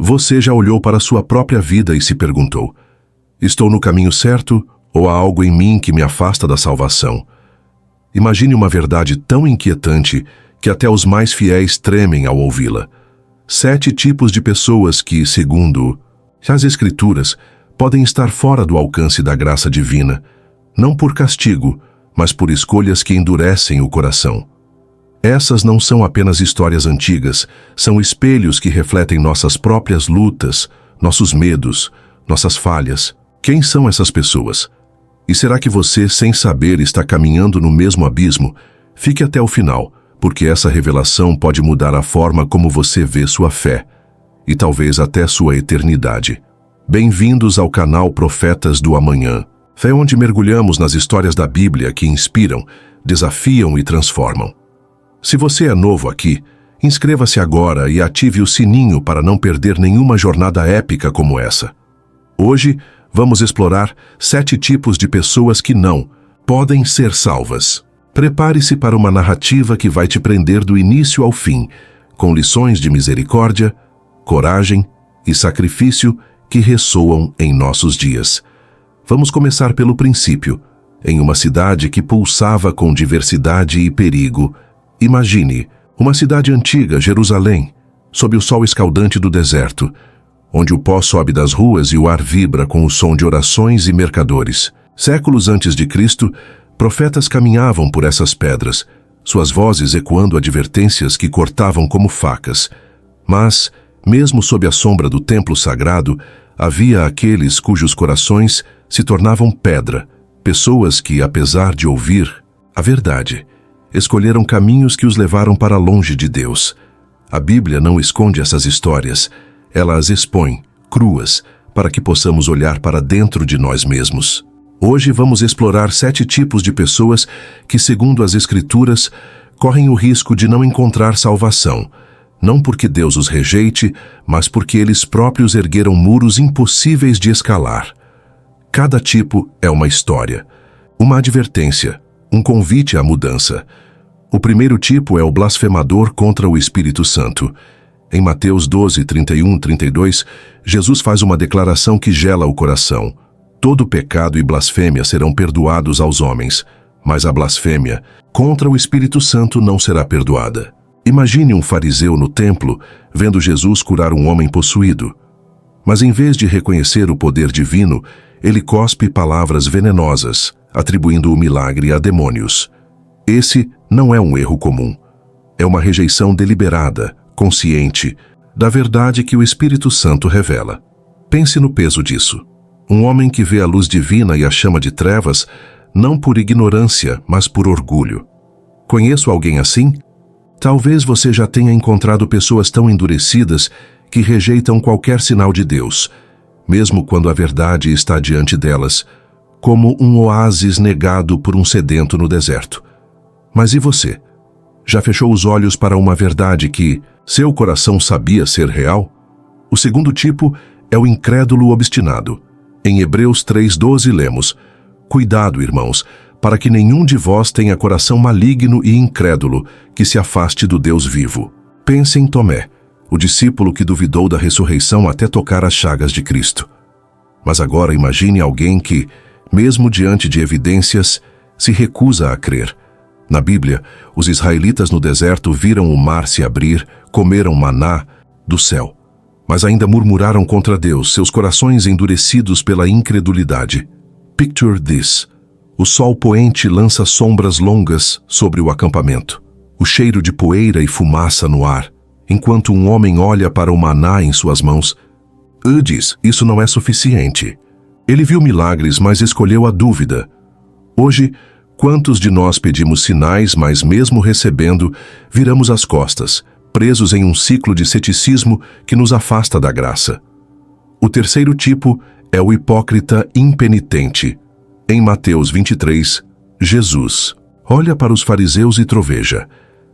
Você já olhou para a sua própria vida e se perguntou: estou no caminho certo ou há algo em mim que me afasta da salvação? Imagine uma verdade tão inquietante que até os mais fiéis tremem ao ouvi-la. 7 tipos de pessoas que, segundo as Escrituras, podem estar fora do alcance da graça divina, não por castigo, mas por escolhas que endurecem o coração. Essas não são apenas histórias antigas, são espelhos que refletem nossas próprias lutas, nossos medos, nossas falhas. Quem são essas pessoas? E será que você, sem saber, está caminhando no mesmo abismo? Fique até o final, porque essa revelação pode mudar a forma como você vê sua fé, e talvez até sua eternidade. Bem-vindos ao canal Profetas do Amanhã. Fé onde mergulhamos nas histórias da Bíblia que inspiram, desafiam e transformam. Se você é novo aqui, inscreva-se agora e ative o sininho para não perder nenhuma jornada épica como essa. Hoje, vamos explorar 7 tipos de pessoas que não podem ser salvas. Prepare-se para uma narrativa que vai te prender do início ao fim, com lições de misericórdia, coragem e sacrifício que ressoam em nossos dias. Vamos começar pelo princípio. Em uma cidade que pulsava com diversidade e perigo, imagine uma cidade antiga, Jerusalém, sob o sol escaldante do deserto, onde o pó sobe das ruas e o ar vibra com o som de orações e mercadores. Séculos antes de Cristo, profetas caminhavam por essas pedras, suas vozes ecoando advertências que cortavam como facas. Mas, mesmo sob a sombra do templo sagrado, havia aqueles cujos corações se tornavam pedra, pessoas que, apesar de ouvir a verdade, escolheram caminhos que os levaram para longe de Deus. A Bíblia não esconde essas histórias, ela as expõe, cruas, para que possamos olhar para dentro de nós mesmos. Hoje vamos explorar 7 tipos de pessoas que, segundo as Escrituras, correm o risco de não encontrar salvação, não porque Deus os rejeite, mas porque eles próprios ergueram muros impossíveis de escalar. Cada tipo é uma história, uma advertência, um convite à mudança. O primeiro tipo é o blasfemador contra o Espírito Santo. Em Mateus 12, 31, 32, Jesus faz uma declaração que gela o coração. Todo pecado e blasfêmia serão perdoados aos homens, mas a blasfêmia contra o Espírito Santo não será perdoada. Imagine um fariseu no templo vendo Jesus curar um homem possuído. Mas em vez de reconhecer o poder divino, ele cospe palavras venenosas, atribuindo o milagre a demônios. Esse não é um erro comum. É uma rejeição deliberada, consciente, da verdade que o Espírito Santo revela. Pense no peso disso. Um homem que vê a luz divina e a chama de trevas, não por ignorância, mas por orgulho. Conheço alguém assim? Talvez você já tenha encontrado pessoas tão endurecidas que rejeitam qualquer sinal de Deus, mesmo quando a verdade está diante delas, como um oásis negado por um sedento no deserto. Mas e você? Já fechou os olhos para uma verdade que seu coração sabia ser real? O segundo tipo é o incrédulo obstinado. Em Hebreus 3:12 lemos: Cuidado, irmãos, para que nenhum de vós tenha coração maligno e incrédulo, que se afaste do Deus vivo. Pense em Tomé, o discípulo que duvidou da ressurreição até tocar as chagas de Cristo. Mas agora imagine alguém que, mesmo diante de evidências, se recusa a crer. Na Bíblia, os israelitas no deserto viram o mar se abrir, comeram maná do céu, mas ainda murmuraram contra Deus, seus corações endurecidos pela incredulidade. Picture this. O sol poente lança sombras longas sobre o acampamento. O cheiro de poeira e fumaça no ar, enquanto um homem olha para o maná em suas mãos. Diz, isso não é suficiente. Ele viu milagres, mas escolheu a dúvida. Hoje, quantos de nós pedimos sinais, mas mesmo recebendo, viramos as costas, presos em um ciclo de ceticismo que nos afasta da graça? O terceiro tipo é o hipócrita impenitente. Em Mateus 23, Jesus olha para os fariseus e troveja: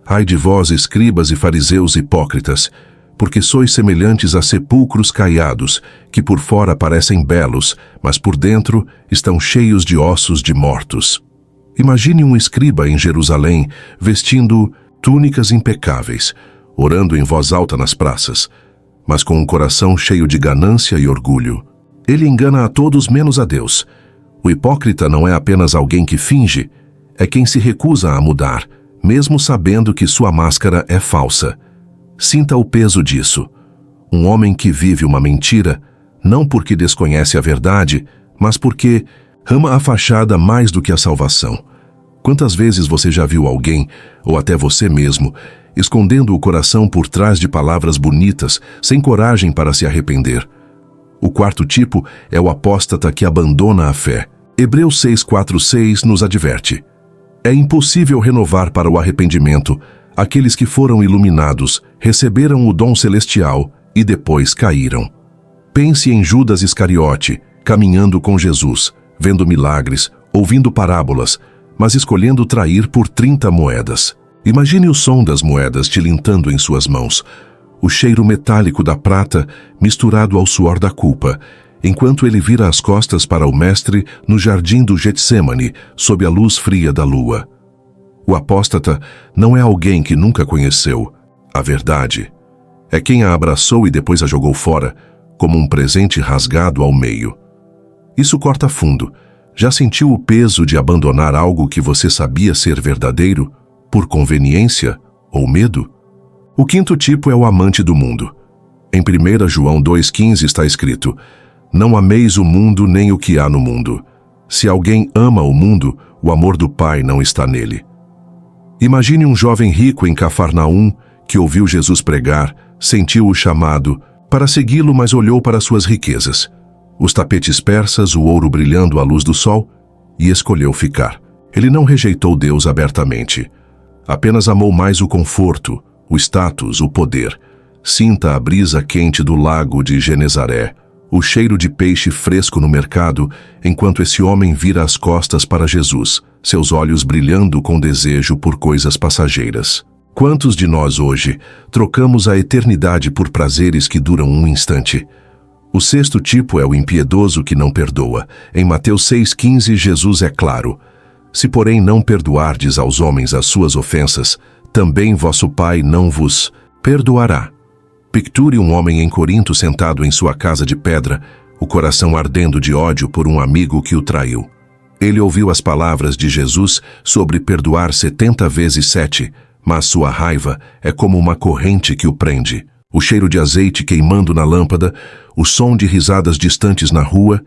Ai de vós, escribas e fariseus hipócritas, porque sois semelhantes a sepulcros caiados, que por fora parecem belos, mas por dentro estão cheios de ossos de mortos. Imagine um escriba em Jerusalém, vestindo túnicas impecáveis, orando em voz alta nas praças. mas com um coração cheio de ganância e orgulho. Ele engana a todos menos a Deus. O hipócrita não é apenas alguém que finge, é quem se recusa a mudar, mesmo sabendo que sua máscara é falsa. Sinta o peso disso. Um homem que vive uma mentira, não porque desconhece a verdade, mas porque ama a fachada mais do que a salvação. Quantas vezes você já viu alguém, ou até você mesmo, escondendo o coração por trás de palavras bonitas, sem coragem para se arrepender? O quarto tipo é o apóstata que abandona a fé. Hebreus 6:4-6 nos adverte: é impossível renovar para o arrependimento aqueles que foram iluminados, receberam o dom celestial e depois caíram. Pense em Judas Iscariote, caminhando com Jesus, vendo milagres, ouvindo parábolas, mas escolhendo trair por 30 moedas. Imagine o som das moedas tilintando em suas mãos, o cheiro metálico da prata misturado ao suor da culpa, enquanto ele vira as costas para o mestre no jardim do Getsêmani, sob a luz fria da lua. O apóstata não é alguém que nunca conheceu a verdade. É quem a abraçou e depois a jogou fora, como um presente rasgado ao meio. Isso corta fundo. Já sentiu o peso de abandonar algo que você sabia ser verdadeiro, por conveniência ou medo? O quinto tipo é o amante do mundo. Em 1 João 2,15 está escrito: não ameis o mundo nem o que há no mundo. Se alguém ama o mundo, o amor do Pai não está nele. Imagine um jovem rico em Cafarnaum que ouviu Jesus pregar, sentiu o chamado para segui-lo, mas olhou para suas riquezas, os tapetes persas, o ouro brilhando à luz do sol, e escolheu ficar. Ele não rejeitou Deus abertamente. Apenas amou mais o conforto, o status, o poder. Sinta a brisa quente do lago de Genezaré, o cheiro de peixe fresco no mercado, enquanto esse homem vira as costas para Jesus, seus olhos brilhando com desejo por coisas passageiras. Quantos de nós hoje trocamos a eternidade por prazeres que duram um instante? O sexto tipo é o impiedoso que não perdoa. Em Mateus 6,15, Jesus é claro: se porém não perdoardes aos homens as suas ofensas, também vosso Pai não vos perdoará. Picture um homem em Corinto sentado em sua casa de pedra, o coração ardendo de ódio por um amigo que o traiu. Ele ouviu as palavras de Jesus sobre perdoar 70 vezes 7, mas sua raiva é como uma corrente que o prende. O cheiro de azeite queimando na lâmpada, o som de risadas distantes na rua,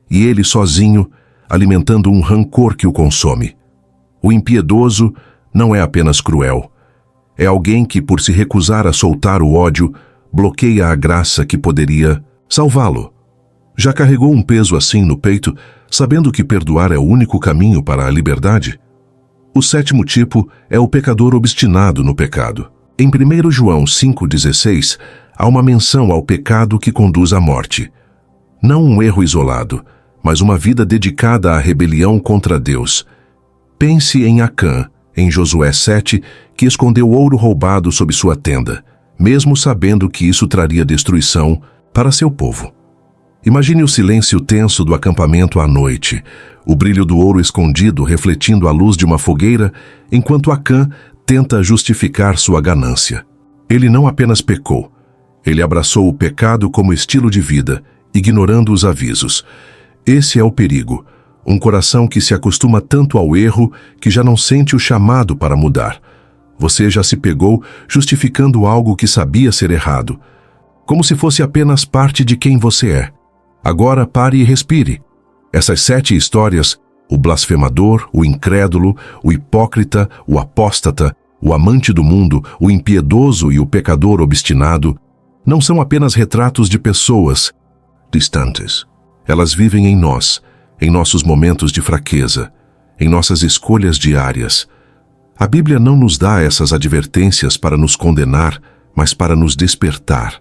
e ele sozinho, alimentando um rancor que o consome. O impiedoso não é apenas cruel. É alguém que, por se recusar a soltar o ódio, bloqueia a graça que poderia salvá-lo. Já carregou um peso assim no peito, sabendo que perdoar é o único caminho para a liberdade? O sétimo tipo é o pecador obstinado no pecado. Em 1 João 5,16, há uma menção ao pecado que conduz à morte. Não um erro isolado, mas uma vida dedicada à rebelião contra Deus. Pense em Acã, em Josué 7, que escondeu ouro roubado sob sua tenda, mesmo sabendo que isso traria destruição para seu povo. Imagine o silêncio tenso do acampamento à noite, o brilho do ouro escondido refletindo a luz de uma fogueira, enquanto Acã tenta justificar sua ganância. Ele não apenas pecou, ele abraçou o pecado como estilo de vida, ignorando os avisos. Esse é o perigo, um coração que se acostuma tanto ao erro que já não sente o chamado para mudar. Você já se pegou justificando algo que sabia ser errado, como se fosse apenas parte de quem você é. Agora pare e respire. Essas 7 histórias, o blasfemador, o incrédulo, o hipócrita, o apóstata, o amante do mundo, o impiedoso e o pecador obstinado, não são apenas retratos de pessoas distantes. Elas vivem em nós, em nossos momentos de fraqueza, em nossas escolhas diárias. A Bíblia não nos dá essas advertências para nos condenar, mas para nos despertar.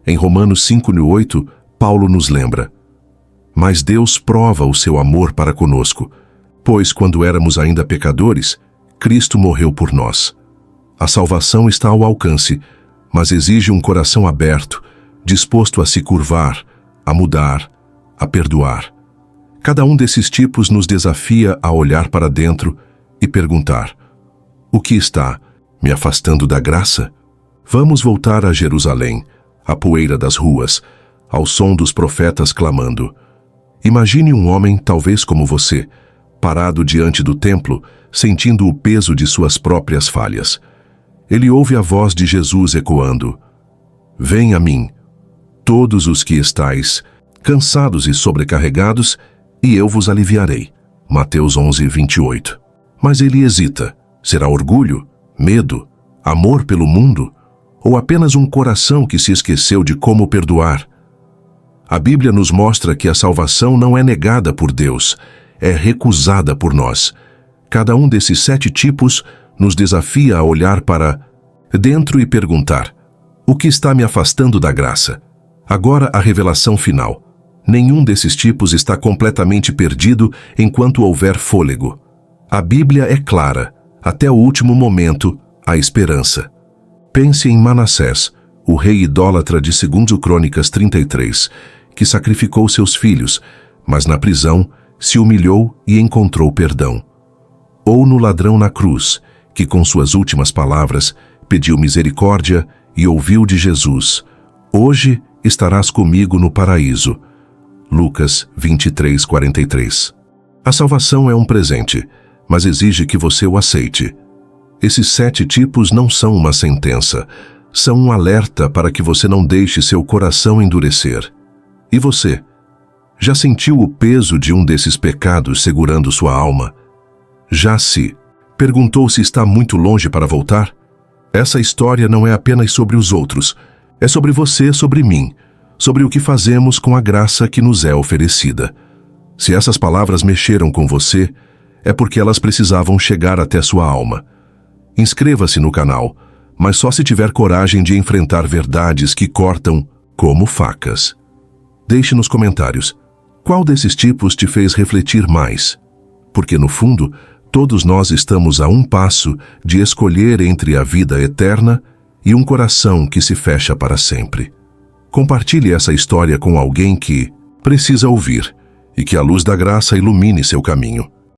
Em Romanos 5:8, Paulo nos lembra: mas Deus prova o seu amor para conosco, pois quando éramos ainda pecadores, Cristo morreu por nós. A salvação está ao alcance, mas exige um coração aberto, disposto a se curvar, a mudar, a perdoar. Cada um desses tipos nos desafia a olhar para dentro e perguntar: o que está me afastando da graça? Vamos voltar a Jerusalém, a poeira das ruas, ao som dos profetas clamando. Imagine um homem, talvez como você, parado diante do templo, sentindo o peso de suas próprias falhas. Ele ouve a voz de Jesus ecoando: "Vem a mim, todos os que estáis cansados e sobrecarregados, e eu vos aliviarei." Mateus 11, 28. Mas ele hesita. Será orgulho, medo, amor pelo mundo? Ou apenas um coração que se esqueceu de como perdoar? A Bíblia nos mostra que a salvação não é negada por Deus, é recusada por nós. Cada um desses 7 tipos nos desafia a olhar para dentro e perguntar: o que está me afastando da graça? Agora a revelação final. Nenhum desses tipos está completamente perdido enquanto houver fôlego. A Bíblia é clara. Até o último momento, há esperança. Pense em Manassés, o rei idólatra de 2 Crônicas 33, que sacrificou seus filhos, mas na prisão se humilhou e encontrou perdão. Ou no ladrão na cruz, que com suas últimas palavras pediu misericórdia e ouviu de Jesus: "Hoje estarás comigo no paraíso." Lucas 23, 43. A salvação é um presente, mas exige que você o aceite. Esses 7 tipos não são uma sentença, são um alerta para que você não deixe seu coração endurecer. E você? Já sentiu o peso de um desses pecados segurando sua alma? Já se perguntou se está muito longe para voltar? Essa história não é apenas sobre os outros, é sobre você, sobre mim, sobre o que fazemos com a graça que nos é oferecida. Se essas palavras mexeram com você, é porque elas precisavam chegar até sua alma. Inscreva-se no canal, mas só se tiver coragem de enfrentar verdades que cortam como facas. Deixe nos comentários: qual desses tipos te fez refletir mais? Porque no fundo, todos nós estamos a um passo de escolher entre a vida eterna e um coração que se fecha para sempre. Compartilhe essa história com alguém que precisa ouvir e que a luz da graça ilumine seu caminho.